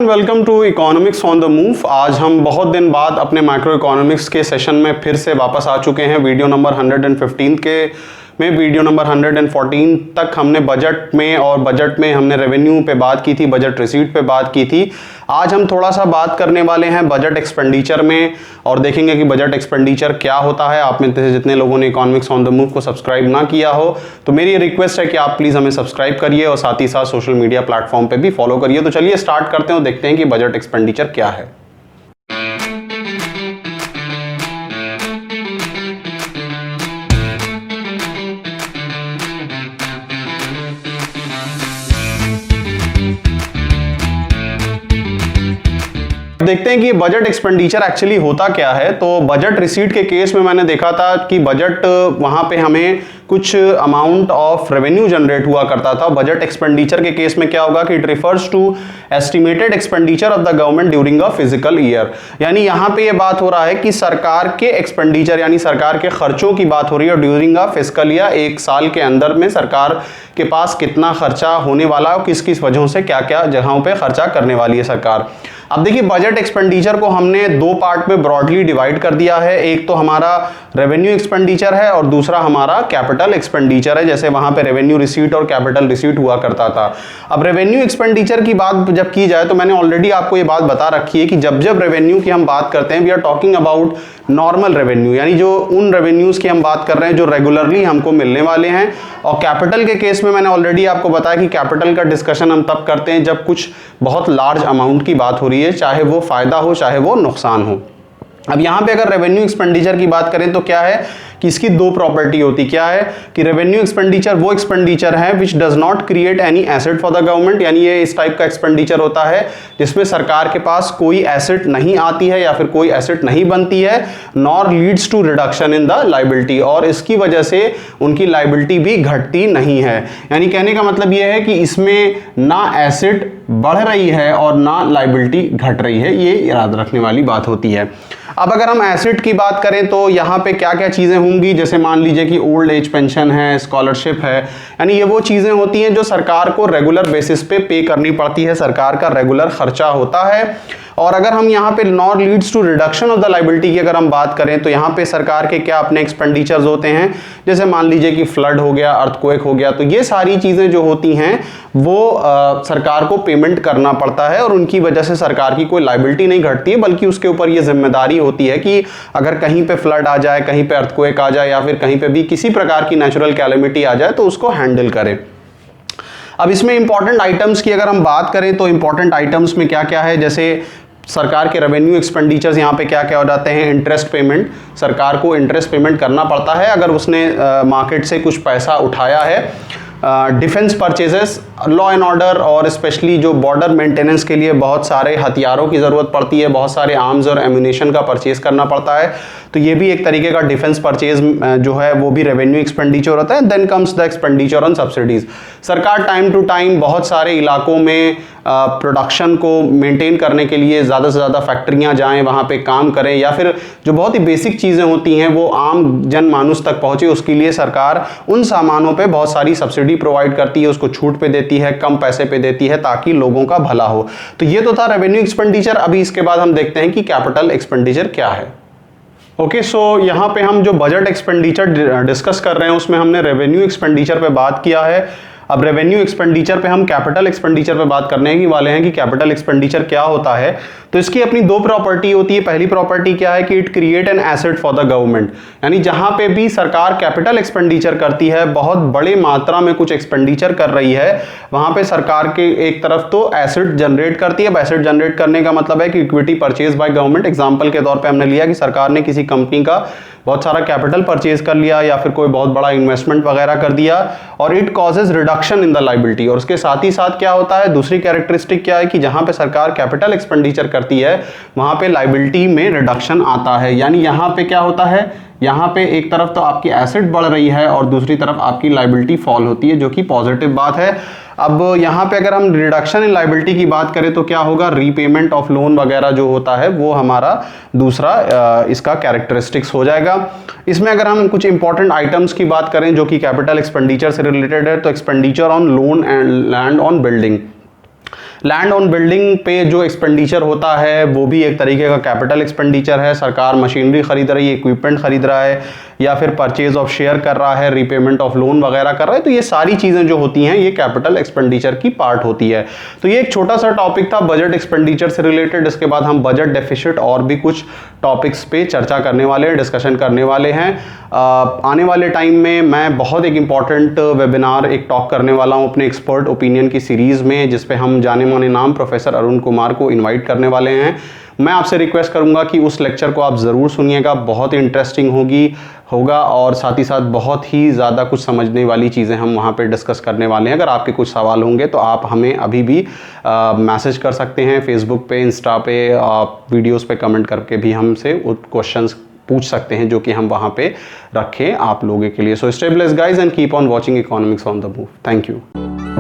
Welcome to economics on the move. आज हम बहुत दिन बाद अपने माइक्रो इकोनॉमिक्स के सेशन में फिर से वापस आ चुके हैं। वीडियो नंबर 115 के में वीडियो नंबर 114 तक हमने बजट में हमने रेवेन्यू पे बात की थी, बजट रिसीट पे बात की थी। आज हम थोड़ा सा बात करने वाले हैं बजट एक्सपेंडिचर में और देखेंगे कि बजट एक्सपेंडिचर क्या होता है। आप में से जितने लोगों ने इकोनॉमिक्स ऑन द मूव को सब्सक्राइब ना किया हो तो मेरी रिक्वेस्ट है कि आप प्लीज़ हमें सब्सक्राइब करिए और साथ ही साथ सोशल मीडिया प्लेटफॉर्म पे भी फॉलो करिए। तो चलिए स्टार्ट करते हैं और देखते हैं कि बजट एक्सपेंडिचर क्या है। देखते हैं कि बजट एक्सपेंडिचर एक्चुअली होता क्या है। तो बजट रिसीट के केस में मैंने देखा था कि बजट वहां पे हमें कुछ अमाउंट ऑफ रेवेन्यू जनरेट हुआ करता था। बजट एक्सपेंडिचर के केस में क्या होगा कि it refers to estimated expenditure of the government during a fiscal year. यानी यहां पे ये बात हो रहा है कि सरकार के एक्सपेंडिचर यानी सरकार के खर्चों की बात हो रही है ड्यूरिंग अ फिजिकल ईयर। एक साल के अंदर में सरकार के पास कितना खर्चा होने वाला है और किस किस वजहों से क्या क्या जगहों पे खर्चा करने वाली है सरकार। अब देखिए बजट एक्सपेंडिचर को हमने दो पार्ट में ब्रॉडली डिवाइड कर दिया है। एक तो हमारा रेवेन्यू एक्सपेंडिचर है और दूसरा हमारा कैपिटल एक्सपेंडिचर है, जैसे वहां पे रेवेन्यू रिसीट और कैपिटल रिसीट हुआ करता था। अब रेवेन्यू एक्सपेंडिचर की बात जब की जाए तो मैंने ऑलरेडी आपको ये बात बता रखी है कि जब जब रेवेन्यू की हम बात करते हैं we are talking about normal revenue, यानी जो उन रेवेन्यूज की हम बात कर रहे हैं जो रेगुलरली हमको मिलने वाले हैं। और कैपिटल के केस में मैंने ऑलरेडी आपको बताया कि कैपिटल का डिस्कशन हम तब करते हैं जब कुछ बहुत लार्ज अमाउंट की बात हो रही है, चाहे वो फायदा हो चाहे वो नुकसान हो। अब यहाँ पे अगर रेवेन्यू एक्सपेंडिचर की बात करें तो क्या है कि इसकी दो प्रॉपर्टी होती क्या है कि रेवेन्यू एक्सपेंडिचर वो एक्सपेंडिचर है which does not create any asset for the government, यानी ये इस टाइप का एक्सपेंडिचर होता है जिसमें सरकार के पास कोई एसेट नहीं आती है या फिर कोई एसेट नहीं बनती है, nor leads to reduction in the liability, और इसकी वजह से उनकी लाइबिलिटी भी घटती नहीं है। यानी कहने का मतलब ये है कि इसमें ना एसेट बढ़ रही है और ना लाइबिलिटी घट रही है, ये याद रखने वाली बात होती है। अब अगर हम एसेट की बात करें तो यहाँ पे क्या क्या चीज़ें होंगी, जैसे मान लीजिए कि ओल्ड एज पेंशन है, स्कॉलरशिप है, यानी ये वो चीज़ें होती हैं जो सरकार को रेगुलर बेसिस पे करनी पड़ती है, सरकार का रेगुलर खर्चा होता है। और अगर हम यहाँ पे nor leads to reduction of the liability की अगर हम बात करें तो यहाँ पे सरकार के क्या अपने एक्सपेंडिचर्स होते हैं, जैसे मान लीजिए कि फ्लड हो गया, अर्थक्वेक हो गया, तो ये सारी चीज़ें जो होती हैं वो सरकार को पेमेंट करना पड़ता है और उनकी वजह से सरकार की कोई लाइबिलिटी नहीं घटती है, बल्कि उसके ऊपर ये जिम्मेदारी होती है कि अगर कहीं पे फ्लड आ जाए, कहीं पे अर्थक्वेक आ जाए या फिर कहीं पे भी किसी प्रकार की नेचुरल कैलेमिटी आ जाए तो उसको हैंडल करे। अब इसमें इंपॉर्टेंट आइटम्स की अगर हम बात करें तो इंपॉर्टेंट आइटम्स में क्या क्या है, जैसे सरकार के रेवेन्यू एक्सपेंडिचर्स यहाँ पे क्या क्या हो जाते हैं। इंटरेस्ट पेमेंट, सरकार को इंटरेस्ट पेमेंट करना पड़ता है अगर उसने मार्केट से कुछ पैसा उठाया है। Defence purchases, law and order और स्पेशली जो बॉर्डर मेंटेनेंस के लिए बहुत सारे हथियारों की ज़रूरत पड़ती है, बहुत सारे आर्म्स और एम्यूनेशन का परचेज करना पड़ता है, तो ये भी एक तरीके का डिफेंस परचेज जो है वो भी रेवेन्यू एक्सपेंडिचर होता है। Then comes the expenditure on subsidies. सरकार टाइम टू टाइम बहुत सारे इलाकों में प्रोडक्शन को मेंटेन करने के लिए ज़्यादा से ज़्यादा फैक्ट्रियाँ जाएँ, वहाँ पे काम करें, या फिर जो बहुत ही बेसिक चीज़ें होती हैं वो आम जनमानुस तक पहुँचे, उसके लिए सरकार उन सामानों पे बहुत सारी सब्सिडी प्रोवाइड करती है, उसको छूट पे देती है, कम पैसे पे देती है ताकि लोगों का भला हो। तो ये तो था रेवेन्यू एक्सपेंडिचर। अभी इसके बाद हम देखते हैं कि कैपिटल एक्सपेंडिचर क्या है। ओके, सो यहाँ पे हम जो बजट एक्सपेंडिचर डिस्कस कर रहे हैं उसमें हमने रेवेन्यू एक्सपेंडिचर पे बात किया है। अब रेवेन्यू एक्सपेंडिचर पे हम कैपिटल एक्सपेंडिचर पे बात करने ही वाले हैं कि कैपिटल एक्सपेंडिचर क्या होता है। तो इसकी अपनी दो प्रॉपर्टी होती है। पहली प्रॉपर्टी क्या है कि it create an asset for the government, यानी जहां पे भी सरकार कैपिटल एक्सपेंडिचर करती है, बहुत बड़ी मात्रा में कुछ एक्सपेंडिचर कर रही है, वहां पे सरकार के एक तरफ तो एसेट जनरेट करती है। एसेट जनरेट करने का मतलब है कि equity purchase by government. Example के तौर पे हमने लिया कि सरकार ने किसी कंपनी का बहुत सारा कैपिटल परचेज कर लिया या फिर कोई बहुत बड़ा इन्वेस्टमेंट वगैरह कर दिया, और it causes reduction in the liability. और उसके साथ ही साथ क्या होता है, दूसरी कैरेक्टरिस्टिक क्या है कि जहां पे सरकार कैपिटल एक्सपेंडिचर करती है वहां पे लाइबिलिटी में रिडक्शन आता है। यानी यहां पे क्या होता है, यहाँ पे एक तरफ तो आपकी एसेट बढ़ रही है और दूसरी तरफ आपकी लाइबिलिटी फॉल होती है, जो कि पॉजिटिव बात है। अब यहाँ पे अगर हम रिडक्शन इन लाइबिलिटी की बात करें तो क्या होगा, रीपेमेंट ऑफ लोन वगैरह जो होता है वो हमारा दूसरा इसका कैरेक्टरिस्टिक्स हो जाएगा। इसमें अगर हम कुछ इंपॉर्टेंट आइटम्स की बात करें जो कि कैपिटल एक्सपेंडिचर से रिलेटेड है, तो expenditure on loan and land on building, land on building पे जो एक्सपेंडिचर होता है वो भी एक तरीके का कैपिटल एक्सपेंडिचर है। सरकार मशीनरी खरीद रही है, इक्विपमेंट खरीद रहा है, या फिर परचेज ऑफ शेयर कर रहा है, रीपेमेंट ऑफ लोन वगैरह कर रहा है, तो ये सारी चीज़ें जो होती हैं ये कैपिटल एक्सपेंडिचर की पार्ट होती है। तो ये एक छोटा सा टॉपिक था बजट एक्सपेंडिचर से रिलेटेड। इसके बाद हम बजट डेफिसिट और भी कुछ टॉपिक्स पे चर्चा करने वाले हैं, डिस्कशन करने वाले हैं। आने वाले टाइम में मैं बहुत एक इंपॉर्टेंट वेबिनार, एक टॉक करने वाला हूं अपने एक्सपर्ट ओपिनियन की सीरीज़ में, जिसपे हम जाने माने नाम प्रोफेसर अरुण कुमार को इनवाइट करने वाले हैं। मैं आपसे रिक्वेस्ट करूंगा कि उस लेक्चर को आप ज़रूर सुनिएगा, बहुत ही इंटरेस्टिंग होगा और साथ ही साथ बहुत ही ज़्यादा कुछ समझने वाली चीज़ें हम वहाँ पे डिस्कस करने वाले हैं। अगर आपके कुछ सवाल होंगे तो आप हमें अभी भी मैसेज कर सकते हैं, फेसबुक पे, इंस्टा पे, वीडियोस पे कमेंट करके भी हमसे क्वेश्चंस पूछ सकते हैं, जो कि हम वहाँ पे रखें आप लोगों के लिए। So stay blessed guys and keep on watching economics on the move. Thank you.